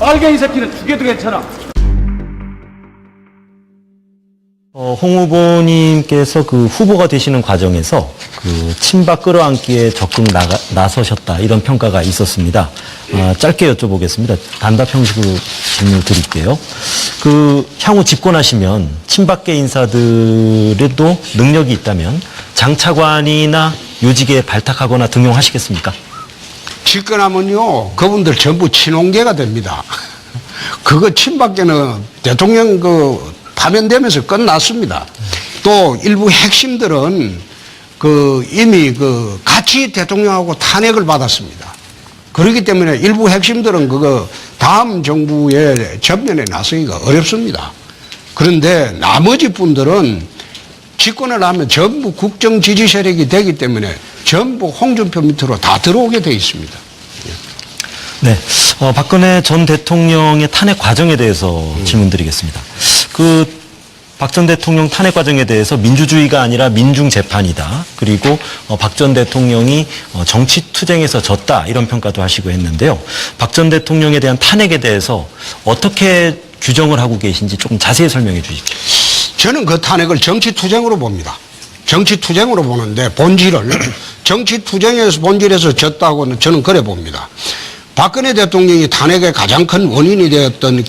빨갱이 새끼는 죽여도 괜찮아. 홍 후보님께서 그 후보가 되시는 과정에서 그 친박 끌어안기에 적극 나서셨다 이런 평가가 있었습니다. 짧게 여쭤보겠습니다. 단답 형식으로 질문을 드릴게요. 그 향후 집권하시면 친박계 인사들에도 능력이 있다면 장차관이나 요직에 발탁하거나 등용하시겠습니까? 집권하면요, 그분들 전부 친홍계가 됩니다. 그거 친박계는 대통령 파면되면서 끝났습니다. 또 일부 핵심들은 이미 같이 대통령하고 탄핵을 받았습니다. 그렇기 때문에 일부 핵심들은 다음 정부의 전면에 나서기가 어렵습니다. 그런데 나머지 분들은 집권을 하면 전부 국정 지지 세력이 되기 때문에 전부 홍준표 밑으로 다 들어오게 돼 있습니다. 네, 박근혜 전 대통령의 탄핵 과정에 대해서 질문드리겠습니다. 박 전 대통령 탄핵 과정에 대해서 민주주의가 아니라 민중재판이다. 그리고 박 전 대통령이 정치투쟁에서 졌다. 이런 평가도 하시고 했는데요. 박 전 대통령에 대한 탄핵에 대해서 어떻게 규정을 하고 계신지 조금 자세히 설명해 주십시오. 저는 그 탄핵을 정치투쟁으로 봅니다. 정치투쟁으로 보는데 정치투쟁에서 본질에서 졌다고는 저는 그래 봅니다. 박근혜 대통령이 탄핵의 가장 큰 원인이 되었던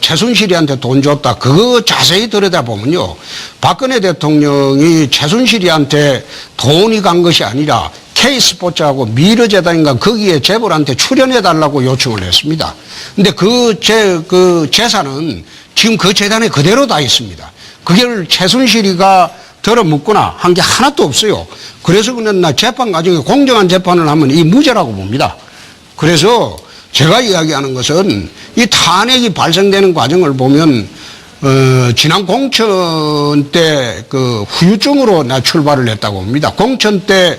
최순실이한테 돈 줬다. 그거 자세히 들여다보면요. 박근혜 대통령이 최순실이한테 돈이 간 것이 아니라 K스포츠하고 미르재단인가 거기에 재벌한테 출연해달라고 요청을 했습니다. 근데 그 재산은 지금 그 재단에 그대로 다 있습니다. 그걸 최순실이가 들어묻거나 한 게 하나도 없어요. 그래서 그는 재판 과정에 공정한 재판을 하면 이 무죄라고 봅니다. 그래서 제가 이야기하는 것은 이 탄핵이 발생되는 과정을 보면 지난 공천 때 후유증으로 출발을 했다고 봅니다. 공천 때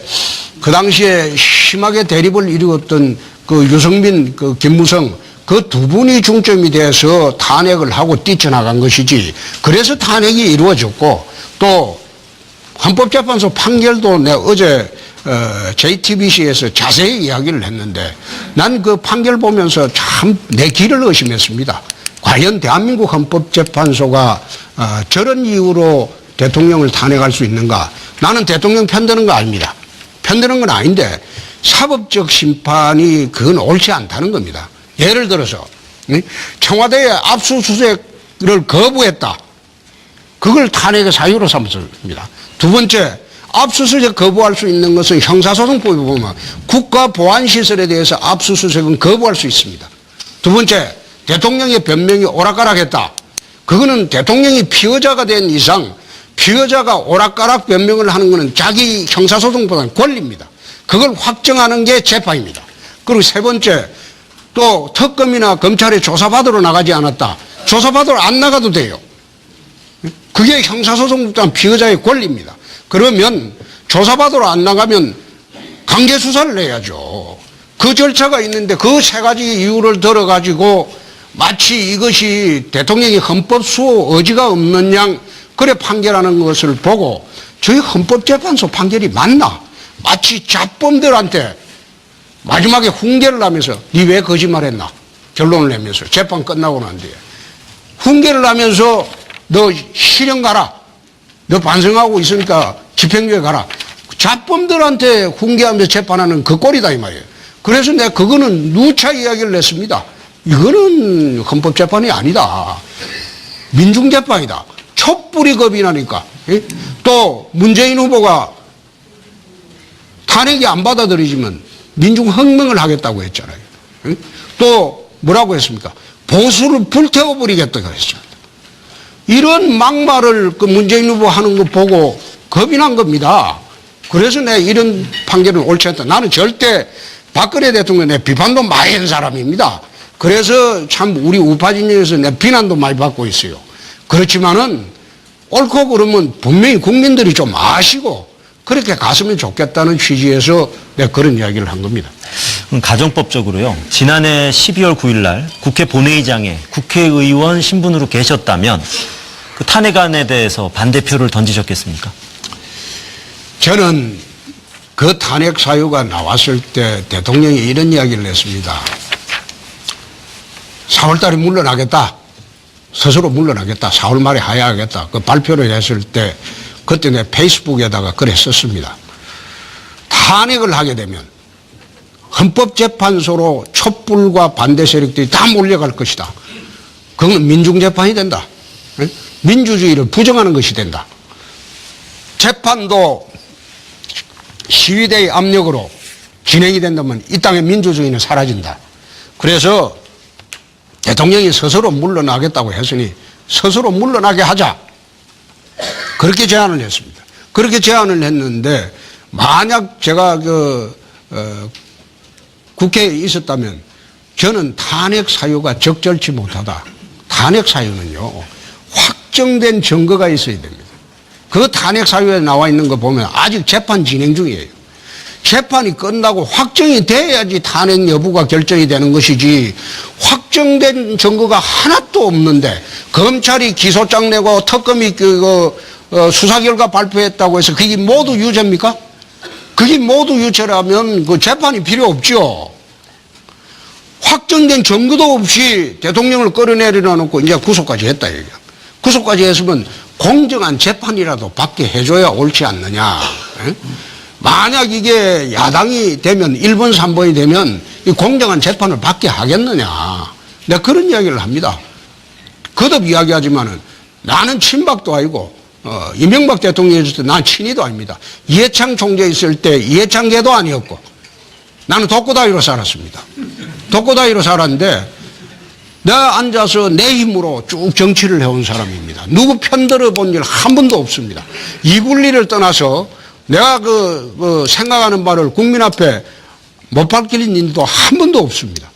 그 당시에 심하게 대립을 이루었던 유승민, 김무성 그 두 분이 중점이 돼서 탄핵을 하고 뛰쳐나간 것이지. 그래서 탄핵이 이루어졌고 또 헌법재판소 판결도 내가 어제 JTBC에서 자세히 이야기를 했는데 난 그 판결 보면서 참 내 귀를 의심했습니다. 과연 대한민국 헌법재판소가 저런 이유로 대통령을 탄핵할 수 있는가? 나는 대통령 편드는 거 아닙니다. 편드는 건 아닌데 사법적 심판이 그건 옳지 않다는 겁니다. 예를 들어서 청와대의 압수수색을 거부했다. 그걸 탄핵의 사유로 삼습니다. 두 번째, 압수수색 거부할 수 있는 것은 형사소송법에 보면 국가보안시설에 대해서 압수수색은 거부할 수 있습니다. 두 번째, 대통령의 변명이 오락가락했다. 그거는 대통령이 피의자가 된 이상 피의자가 오락가락 변명을 하는 것은 자기 형사소송보다는 권리입니다. 그걸 확정하는 게 재판입니다. 그리고 세 번째, 또 특검이나 검찰에 조사받으러 나가지 않았다. 조사받으러 안 나가도 돼요. 그게 형사소송보다는 피의자의 권리입니다. 그러면 조사받으러 안 나가면 강제수사를 해야죠. 그 절차가 있는데 그 세 가지 이유를 들어가지고 마치 이것이 대통령이 헌법 수호 의지가 없는 양 그래 판결하는 것을 보고 저희 헌법재판소 판결이 맞나? 마치 잡범들한테 마지막에 훈계를 하면서 니 왜 거짓말했나? 결론을 내면서 재판 끝나고 난 뒤에 훈계를 하면서 너 실형 가라. 너 반성하고 있으니까 집행유예 가라. 잡범들한테 훈계하면서 재판하는 그 꼴이다 이 말이에요. 그래서 내가 그거는 누차 이야기를 냈습니다. 이거는 헌법재판이 아니다. 민중재판이다. 촛불이 겁이 나니까. 또 문재인 후보가 탄핵이 안 받아들이지만 민중혁명을 하겠다고 했잖아요. 또 뭐라고 했습니까? 보수를 불태워버리겠다고 했습니다. 이런 막말을 문재인 후보 하는 거 보고 겁이 난 겁니다. 그래서 내가 이런 판결은 옳지 않다. 나는 절대 박근혜 대통령에 비판도 많이 한 사람입니다. 그래서 참 우리 우파 진영에서 내 비난도 많이 받고 있어요. 그렇지만은 옳고 그러면 분명히 국민들이 좀 아시고 그렇게 갔으면 좋겠다는 취지에서 내가 그런 이야기를 한 겁니다. 가정법적으로요. 지난해 12월 9일 날 국회 본회의장에 국회의원 신분으로 계셨다면 그 탄핵안에 대해서 반대표를 던지셨겠습니까? 저는 그 탄핵 사유가 나왔을 때 대통령이 이런 이야기를 했습니다. 4월달에 물러나겠다. 스스로 물러나겠다. 4월 말에 하야하겠다. 그 발표를 했을 때 그때 내 페이스북에다가 글에 썼습니다. 탄핵을 하게 되면 헌법재판소로 촛불과 반대 세력들이 다 몰려갈 것이다. 그건 민중재판이 된다. 민주주의를 부정하는 것이 된다. 재판도 시위대의 압력으로 진행이 된다면 이 땅의 민주주의는 사라진다. 그래서 대통령이 스스로 물러나겠다고 했으니 스스로 물러나게 하자. 그렇게 제안을 했습니다. 그렇게 제안을 했는데 만약 제가 국회에 있었다면 저는 탄핵 사유가 적절치 못하다. 탄핵 사유는요, 확정된 증거가 있어야 됩니다. 그 탄핵 사유에 나와 있는 거 보면 아직 재판 진행 중이에요. 재판이 끝나고 확정이 돼야지 탄핵 여부가 결정이 되는 것이지, 확정된 증거가 하나도 없는데 검찰이 기소장 내고 특검이 수사 결과 발표했다고 해서 그게 모두 유죄입니까? 그게 모두 유죄라면 그 재판이 필요 없죠. 확정된 증거도 없이 대통령을 끌어내려 놓고 이제 구속까지 했다 얘기야. 구속까지 했으면 공정한 재판이라도 받게 해줘야 옳지 않느냐. 에? 만약 이게 야당이 되면 1번, 3번이 되면 이 공정한 재판을 받게 하겠느냐. 내가 그런 이야기를 합니다. 거듭 이야기하지만은 나는 친박도 아니고 이명박 대통령이 있을 때 난 친이도 아닙니다. 이해창 총재 있을 때 이해창계도 아니었고 나는 독고다이로 살았습니다. 독고다이로 살았는데 내가 앉아서 내 힘으로 쭉 정치를 해온 사람입니다. 누구 편들어 본 일 한 번도 없습니다. 이굴리를 떠나서 내가 생각하는 바를 국민 앞에 못 밝힐 일도 한 번도 없습니다.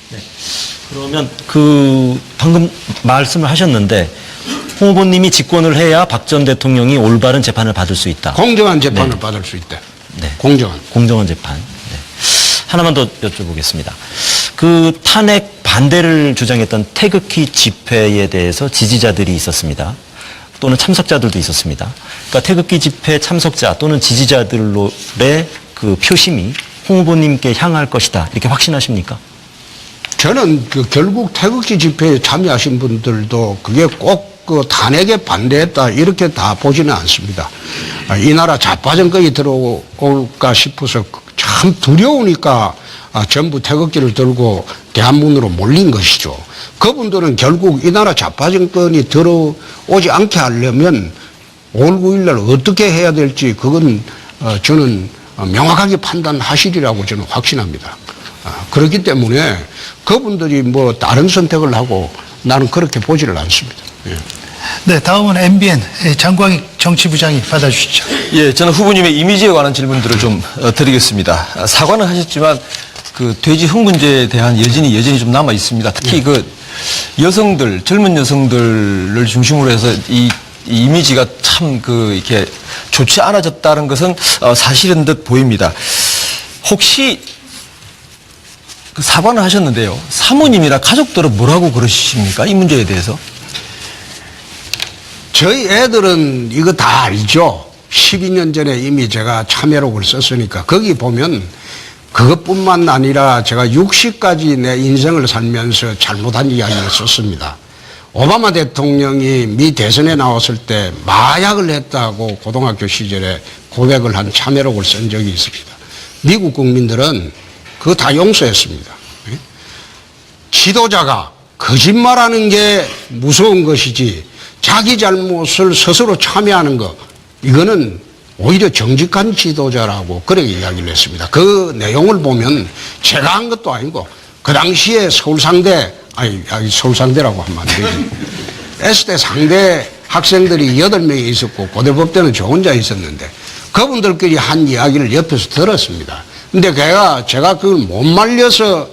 네. 그러면 방금 말씀을 하셨는데 홍 후보님이 집권을 해야 박 전 대통령이 올바른 재판을 받을 수 있다. 공정한 재판을 받을 수 있다. 네. 공정한 재판. 네. 하나만 더 여쭤보겠습니다. 그 탄핵 반대를 주장했던 태극기 집회에 대해서 지지자들이 있었습니다. 또는 참석자들도 있었습니다. 그러니까 태극기 집회 참석자 또는 지지자들의 그 표심이 홍 후보님께 향할 것이다. 이렇게 확신하십니까? 저는 결국 태극기 집회에 참여하신 분들도 그게 꼭 탄핵에 반대했다 이렇게 다 보지는 않습니다. 이 나라 자빠정거리 들어올까 싶어서 참 두려우니까 전부 태극기를 들고 대한문으로 몰린 것이죠. 그분들은 결국 이 나라 자빠정권이 들어오지 않게 하려면 5월 9일날 어떻게 해야 될지 그건 저는 명확하게 판단하시리라고 저는 확신합니다. 그렇기 때문에 그분들이 뭐 다른 선택을 하고 나는 그렇게 보지를 않습니다. 예. 네, 다음은 MBN 장광익 정치부장이 받아주시죠. 예, 저는 후보님의 이미지에 관한 질문들을 좀 드리겠습니다. 사과는 하셨지만 그 돼지 흥분제에 대한 여전히 좀 남아 있습니다. 특히 그 여성들, 젊은 여성들을 중심으로 해서 이 이미지가 참 이렇게 좋지 않아졌다는 것은 사실인 듯 보입니다. 혹시 사과는 하셨는데요. 사모님이나 가족들은 뭐라고 그러십니까? 이 문제에 대해서? 저희 애들은 이거 다 알죠. 12년 전에 이미 제가 참여록을 썼으니까 거기 보면 그것뿐만 아니라 제가 60까지 내 인생을 살면서 잘못한 이야기를 썼습니다. 오바마 대통령이 미 대선에 나왔을 때 마약을 했다고 고등학교 시절에 고백을 한 참여록을 쓴 적이 있습니다. 미국 국민들은 그거 다 용서했습니다. 지도자가 거짓말하는 게 무서운 것이지 자기 잘못을 스스로 참여하는 것, 이거는 오히려 정직한 지도자라고 그렇게 이야기를 했습니다. 그 내용을 보면 제가 한 것도 아니고 그 당시에 서울상대라고 하면 안 되지. S대 상대 학생들이 8명이 있었고 고대법대는 저 혼자 있었는데 그분들끼리 한 이야기를 옆에서 들었습니다. 근데 제가 그걸 못 말려서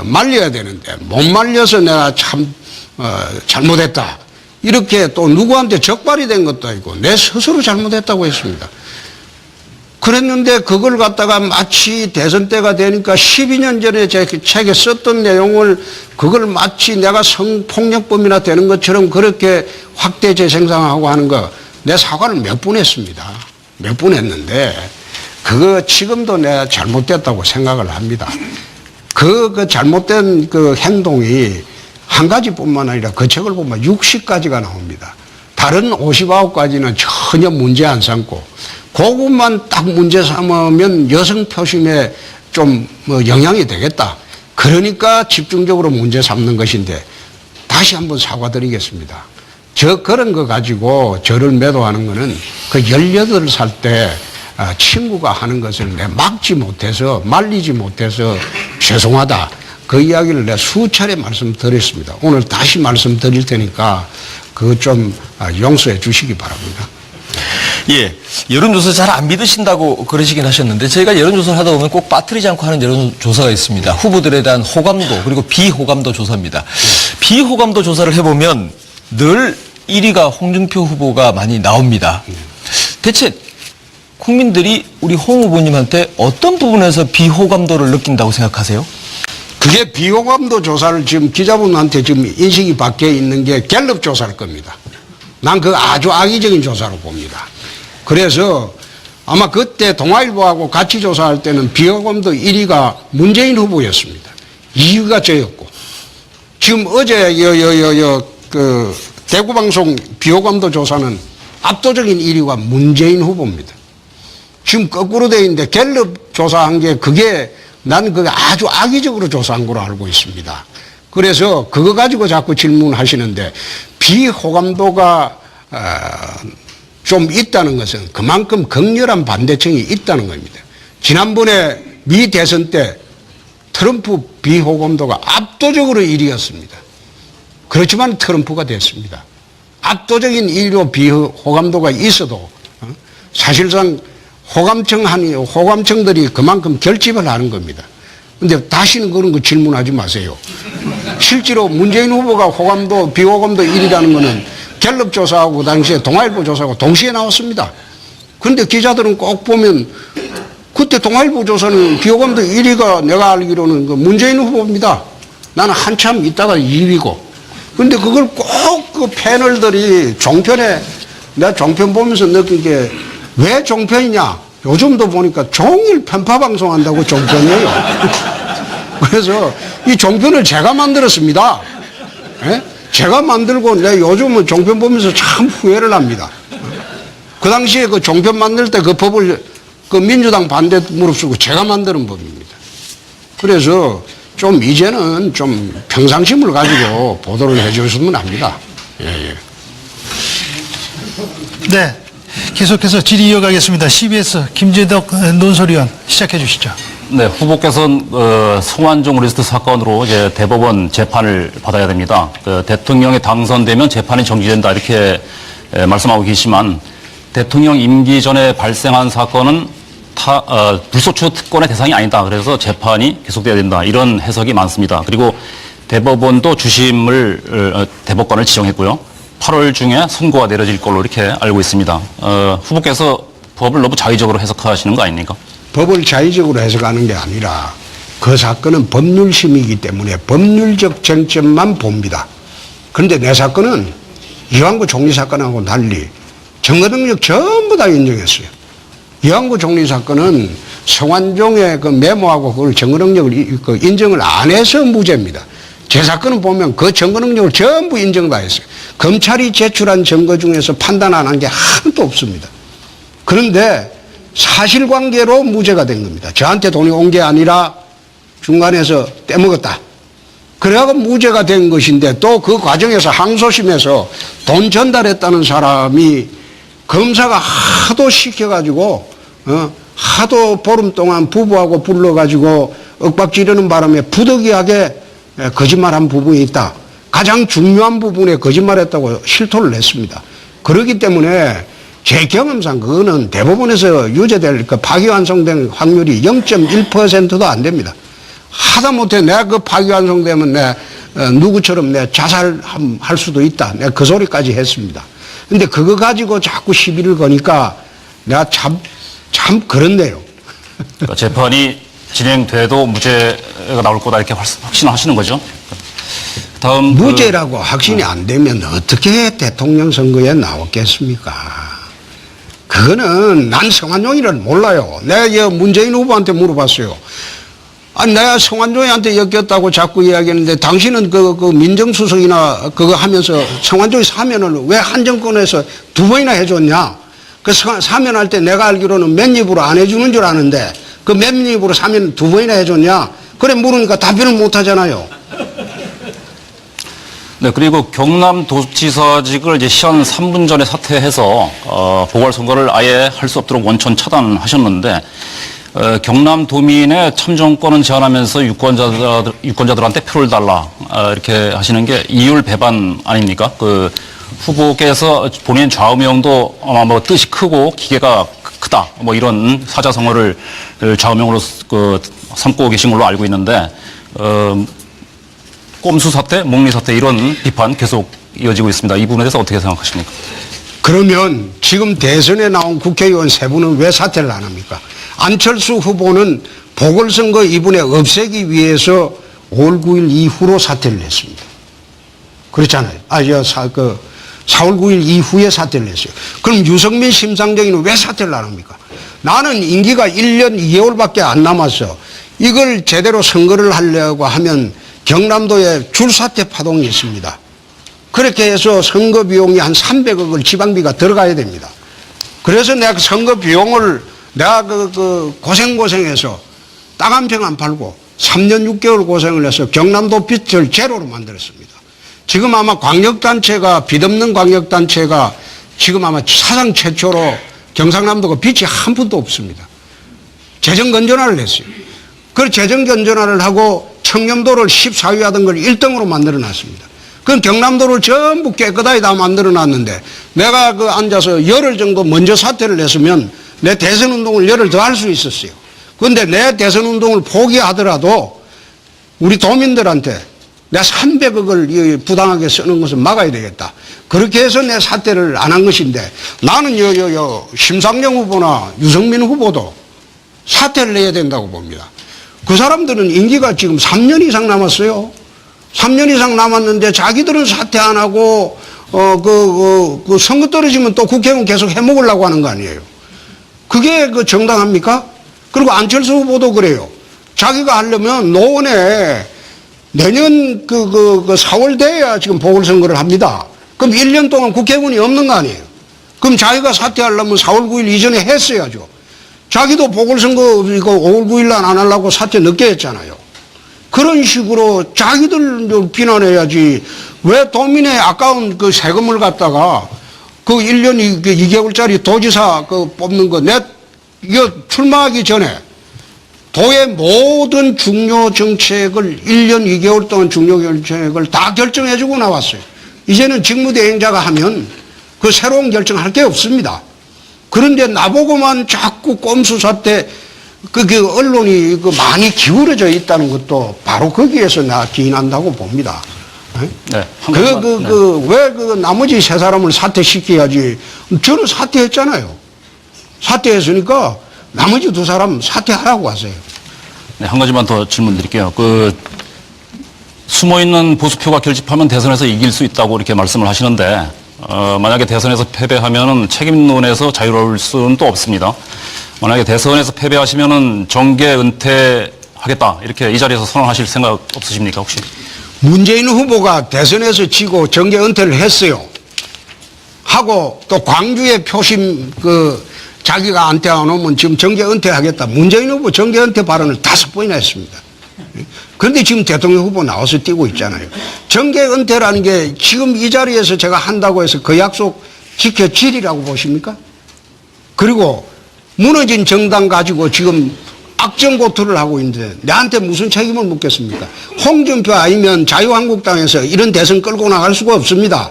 말려야 되는데 못 말려서 내가 참 잘못했다. 이렇게 또 누구한테 적발이 된 것도 아니고 내 스스로 잘못했다고 했습니다. 그랬는데 그걸 갖다가 마치 대선 때가 되니까 12년 전에 제 책에 썼던 내용을 그걸 마치 내가 성폭력범이나 되는 것처럼 그렇게 확대 재생산하고 하는 거 내 사과를 몇 번 했습니다. 몇 번 했는데 그거 지금도 내가 잘못됐다고 생각을 합니다. 그 잘못된 그 행동이 한 가지뿐만 아니라 그 책을 보면 60가지가 나옵니다. 다른 59가지는 전혀 문제 안 삼고 그것만 딱 문제 삼으면 여성 표심에 좀 뭐 영향이 되겠다. 그러니까 집중적으로 문제 삼는 것인데 다시 한번 사과드리겠습니다. 그런 거 가지고 저를 매도하는 거는 그 18살 때 친구가 하는 것을 내 막지 못해서 말리지 못해서 죄송하다. 그 이야기를 내가 수차례 말씀드렸습니다. 오늘 다시 말씀드릴 테니까 그거 좀 용서해 주시기 바랍니다. 예, 여론조사 잘 안 믿으신다고 그러시긴 하셨는데 저희가 여론조사를 하다 보면 꼭 빠뜨리지 않고 하는 여론조사가 있습니다. 후보들에 대한 호감도 그리고 비호감도 조사입니다. 비호감도 조사를 해보면 늘 1위가 홍준표 후보가 많이 나옵니다. 대체 국민들이 우리 홍 후보님한테 어떤 부분에서 비호감도를 느낀다고 생각하세요? 그게 비호감도 조사를 지금 기자분한테 지금 인식이 밖에 있는 게 갤럽 조사일 겁니다. 난 그 아주 악의적인 조사로 봅니다. 그래서 아마 그때 동아일보하고 같이 조사할 때는 비호감도 1위가 문재인 후보였습니다. 2위가 저였고 지금 어제 그 대구방송 비호감도 조사는 압도적인 1위가 문재인 후보입니다. 지금 거꾸로 돼 있는데 갤럽 조사한 게 그게 난 그게 아주 악의적으로 조사한 걸로 알고 있습니다. 그래서 그거 가지고 자꾸 질문하시는데 비호감도가 좀 있다는 것은 그만큼 극렬한 반대층이 있다는 겁니다. 지난번에 미 대선 때 트럼프 비호감도가 압도적으로 1위였습니다. 그렇지만 트럼프가 됐습니다. 압도적인 1위로 비호감도가 있어도 사실상 호감층들이 그만큼 결집을 하는 겁니다. 근데 다시는 그런 거 질문하지 마세요. 실제로 문재인 후보가 호감도, 비호감도 1위라는 거는 갤럽 조사하고 그 당시에 동아일보 조사하고 동시에 나왔습니다. 근데 기자들은 꼭 보면 그때 동아일보 조사는 비호감도 1위가 내가 알기로는 그 문재인 후보입니다. 나는 한참 있다가 2위고. 근데 그걸 꼭 그 패널들이 종편에 내가 종편 보면서 느낀 게 왜 종편이냐? 요즘도 보니까 종일 편파 방송한다고 종편이에요. 그래서 이 종편을 제가 만들었습니다. 예? 제가 만들고 내가 요즘은 종편 보면서 참 후회를 합니다. 그 당시에 그 종편 만들 때 그 법을 그 민주당 반대 무릅쓰고 제가 만드는 법입니다. 그래서 좀 이제는 좀 평상심을 가지고 보도를 해 주셨으면 합니다. 예. 네. 계속해서 질의 이어가겠습니다. CBS 김재덕 논설위원 시작해 주시죠. 네, 후보께서는 성완종 리스트 사건으로 이제 대법원 재판을 받아야 됩니다. 대통령이 당선되면 재판이 정지된다 이렇게 말씀하고 계시지만 대통령 임기 전에 발생한 사건은 불소추 특권의 대상이 아니다. 그래서 재판이 계속돼야 된다. 이런 해석이 많습니다. 그리고 대법원도 주심을 대법관을 지정했고요. 8월 중에 선고가 내려질 걸로 이렇게 알고 있습니다. 후보께서 법을 너무 자의적으로 해석하시는 거 아닙니까? 법을 자의적으로 해석하는 게 아니라 그 사건은 법률심이기 때문에 법률적 쟁점만 봅니다. 그런데 내 사건은 이완구 총리 사건하고 달리 증거 능력 전부 다 인정했어요. 이완구 총리 사건은 성완종의 그 메모하고 그걸 증거 능력을 인정을 안 해서 무죄입니다. 제 사건은 보면 그 증거 능력을 전부 인정 다 했어요. 검찰이 제출한 증거 중에서 판단 안 한 게 하나도 없습니다. 그런데 사실관계로 무죄가 된 겁니다. 저한테 돈이 온 게 아니라 중간에서 떼먹었다. 그래가 무죄가 된 것인데 또 그 과정에서 항소심에서 돈 전달했다는 사람이 검사가 하도 시켜가지고 하도 보름 동안 부부하고 불러가지고 윽박지르는 바람에 부득이하게 거짓말한 부분이 있다. 가장 중요한 부분에 거짓말했다고 실토를 냈습니다. 그렇기 때문에 제 경험상 그거는 대법원에서 유죄될 그 파기환송된 확률이 0.1%도 안 됩니다. 하다못해 내가 그 파기환송되면 내 누구처럼 내 자살할 수도 있다. 내가 그 소리까지 했습니다. 근데 그거 가지고 자꾸 시비를 거니까 내가 참 그렇네요. 그러니까 재판이 진행돼도 무죄가 나올 거다 이렇게 확신하시는 거죠? 다음 무죄라고 확신이 안 되면 어떻게 대통령 선거에 나왔겠습니까? 그거는 난 성완종이를 몰라요. 내가 문재인 후보한테 물어봤어요. 아니, 내가 성완종이한테 엮였다고 자꾸 이야기하는데 당신은 그 민정수석이나 그거 하면서 성완종이 사면을 왜 한 정권에서 2번이나 해줬냐? 그 사면할 때 내가 알기로는 몇 입으로 안 해주는 줄 아는데 그 몇 입으로 사면 2번이나 해줬냐? 그래 물으니까 답변을 못 하잖아요. 네, 그리고 경남도지사직을 이제 시한 3분 전에 사퇴해서 보궐선거를 아예 할 수 없도록 원천 차단하셨는데 경남도민의 참정권은 제한하면서 유권자들한테 표를 달라 이렇게 하시는 게 이율 배반 아닙니까? 그 후보께서 본인 좌우명도 아마 뭐 뜻이 크고 기계가 크다 뭐 이런 사자성어를 좌우명으로 삼고 계신 걸로 알고 있는데 꼼수 사태, 목리 사태 이런 비판 계속 이어지고 있습니다. 이 부분에 대해서 어떻게 생각하십니까? 그러면 지금 대선에 나온 국회의원 3분은 왜 사퇴를 안 합니까? 안철수 후보는 보궐선거 이번에 없애기 위해서 5월 9일 이후로 사퇴를 했습니다. 그렇잖아요. 4월 9일 이후에 사퇴를 했어요. 그럼 유승민 심상정이는 왜 사퇴를 안 합니까? 나는 임기가 1년 2개월밖에 안 남았어. 이걸 제대로 선거를 하려고 하면 경남도에 줄사퇴 파동이 있습니다. 그렇게 해서 선거 비용이 한 300억을 지방비가 들어가야 됩니다. 그래서 내가 선거 비용을 내가 고생해서 땅 한 평 안 팔고 3년 6개월 고생을 해서 경남도 빚을 제로로 만들었습니다. 지금 아마 광역단체가, 빚 없는 광역단체가 지금 아마 사상 최초로 경상남도가 빚이 한 푼도 없습니다. 재정건전화를 했어요. 그 재정건전화를 하고 청렴도를 14위 하던 걸 1등으로 만들어 놨습니다. 그럼 경남도를 전부 깨끗하게 다 만들어 놨는데 내가 앉아서 열흘 정도 먼저 사퇴를 했으면 내 대선 운동을 열흘 더 할 수 있었어요. 그런데 내 대선 운동을 포기하더라도 우리 도민들한테 내가 300억을 부당하게 쓰는 것을 막아야 되겠다. 그렇게 해서 내 사퇴를 안 한 것인데 나는 심상정 후보나 유승민 후보도 사퇴를 해야 된다고 봅니다. 그 사람들은 임기가 지금 3년 이상 남았어요. 3년 이상 남았는데 자기들은 사퇴 안 하고 선거 떨어지면 또 국회의원 계속 해먹으려고 하는 거 아니에요. 그게 정당합니까? 그리고 안철수 후보도 그래요. 자기가 하려면 노원에 내년 4월 돼야 지금 보궐선거를 합니다. 그럼 1년 동안 국회의원이 없는 거 아니에요. 그럼 자기가 사퇴하려면 4월 9일 이전에 했어야죠. 자기도 보궐선거 이거 5월 9일 날 안 하려고 사퇴 늦게 했잖아요. 그런 식으로 자기들 비난해야지 왜 도민의 아까운 세금을 갖다가 1년 2개월짜리 도지사 뽑는 거 이거 출마하기 전에 도의 모든 중요 정책을 1년 2개월 동안 중요 정책을 다 결정해주고 나왔어요. 이제는 직무대행자가 하면 새로운 결정할 게 없습니다. 그런데 나보고만 자꾸 꼼수사 때 언론이 많이 기울어져 있다는 것도 바로 거기에서 나 기인한다고 봅니다. 네. 왜 나머지 3사람을 사퇴시켜야지. 저는 사퇴했잖아요. 사퇴했으니까 나머지 2사람 사퇴하라고 하세요. 네, 한 가지만 더 질문 드릴게요. 숨어있는 보수표가 결집하면 대선에서 이길 수 있다고 이렇게 말씀을 하시는데, 만약에 대선에서 패배하면은 책임론에서 자유로울 수는 또 없습니다. 만약에 대선에서 패배하시면은 정계 은퇴하겠다. 이렇게 이 자리에서 선언하실 생각 없으십니까, 혹시? 문재인 후보가 대선에서 지고 정계 은퇴를 했어요. 하고 또 광주에 표심 자기가 은퇴 안 오면 지금 정계 은퇴하겠다. 문재인 후보 정계 은퇴 발언을 5번이나 했습니다. 그런데 지금 대통령 후보 나와서 뛰고 있잖아요. 정계 은퇴라는 게 지금 이 자리에서 제가 한다고 해서 그 약속 지켜지리라고 보십니까? 그리고 무너진 정당 가지고 지금 악정고투를 하고 있는데 내한테 무슨 책임을 묻겠습니까? 홍준표 아니면 자유한국당에서 이런 대선 끌고 나갈 수가 없습니다.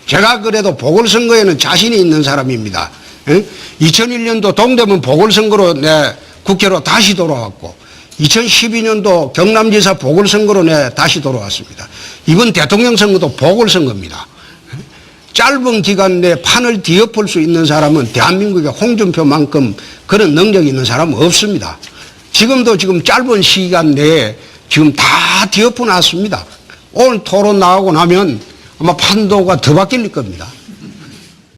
제가 그래도 보궐선거에는 자신이 있는 사람입니다. 2001년도 동대문 보궐선거로 내 국회로 다시 돌아왔고 2012년도 경남지사 보궐선거로 내 다시 돌아왔습니다. 이번 대통령 선거도 보궐선거입니다. 짧은 기간 내에 판을 뒤엎을 수 있는 사람은 대한민국에 홍준표만큼 그런 능력이 있는 사람은 없습니다. 지금 짧은 시간 내에 지금 다 뒤엎어 놨습니다. 오늘 토론 나가고 나면 아마 판도가 더 바뀔 겁니다.